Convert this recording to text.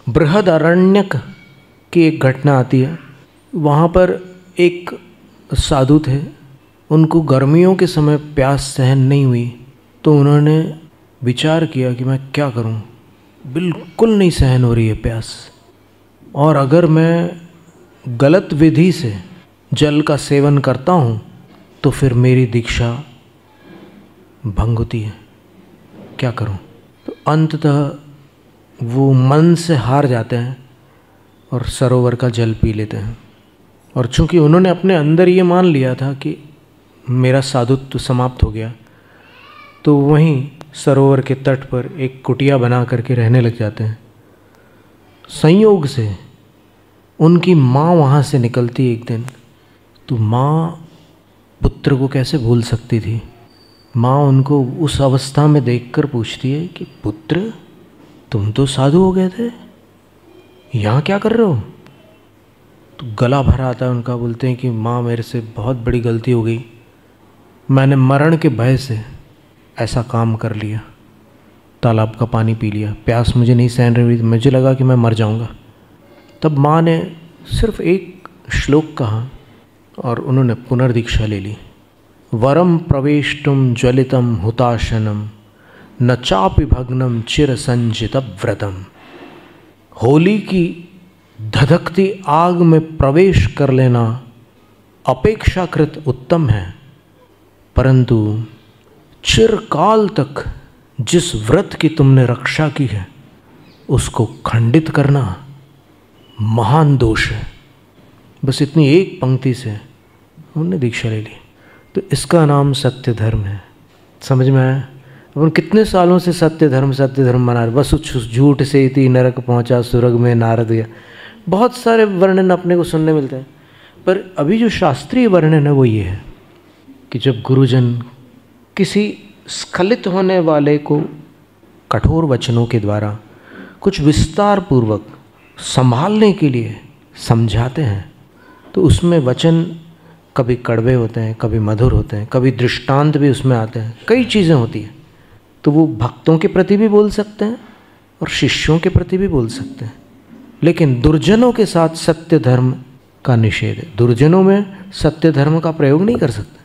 बृहदारण्यक की एक घटना आती है। वहाँ पर एक साधु थे, उनको गर्मियों के समय प्यास सहन नहीं हुई, तो उन्होंने विचार किया कि मैं क्या करूं, बिल्कुल नहीं सहन हो रही है प्यास, और अगर मैं गलत विधि से जल का सेवन करता हूं तो फिर मेरी दीक्षा भंग होती है, क्या करूं। तो अंततः वो मन से हार जाते हैं और सरोवर का जल पी लेते हैं। और चूंकि उन्होंने अपने अंदर ये मान लिया था कि मेरा साधुत्व समाप्त हो गया, तो वहीं सरोवर के तट पर एक कुटिया बना करके रहने लग जाते हैं। संयोग से उनकी माँ वहाँ से निकलती एक दिन, तो माँ पुत्र को कैसे भूल सकती थी। माँ उनको उस अवस्था में देखकर पूछती है कि पुत्र, तुम तो साधु हो गए थे, यहाँ क्या कर रहे हो। तो गला भरा आता है उनका, बोलते हैं कि माँ मेरे से बहुत बड़ी गलती हो गई, मैंने मरण के भय से ऐसा काम कर लिया, तालाब का पानी पी लिया, प्यास मुझे नहीं सहन रही, मुझे लगा कि मैं मर जाऊंगा। तब माँ ने सिर्फ एक श्लोक कहा और उन्होंने पुनर्दीक्षा ले ली। वरम प्रवेष्टुम ज्वलितम हुताशनम न चापि भग्नम चिर संजित व्रतम। होली की धधकती आग में प्रवेश कर लेना अपेक्षाकृत उत्तम है, परंतु चिरकाल तक जिस व्रत की तुमने रक्षा की है उसको खंडित करना महान दोष है। बस इतनी एक पंक्ति से उन्होंने दीक्षा ले ली। तो इसका नाम सत्य धर्म है। समझ में आया। अपन कितने सालों से सत्य धर्म मना रहे, बस उस झूठ से इति नरक पहुंचा सुरग में नारद गया, बहुत सारे वर्णन अपने को सुनने मिलते हैं। पर अभी जो शास्त्रीय वर्णन है वो ये है कि जब गुरुजन किसी स्खलित होने वाले को कठोर वचनों के द्वारा कुछ विस्तार पूर्वक संभालने के लिए समझाते हैं, तो उसमें वचन कभी कड़वे होते हैं, कभी मधुर होते हैं, कभी दृष्टांत भी उसमें आते हैं, कई चीज़ें होती हैं। तो वो भक्तों के प्रति भी बोल सकते हैं और शिष्यों के प्रति भी बोल सकते हैं, लेकिन दुर्जनों के साथ सत्य धर्म का निषेध है। दुर्जनों में सत्य धर्म का प्रयोग नहीं कर सकते।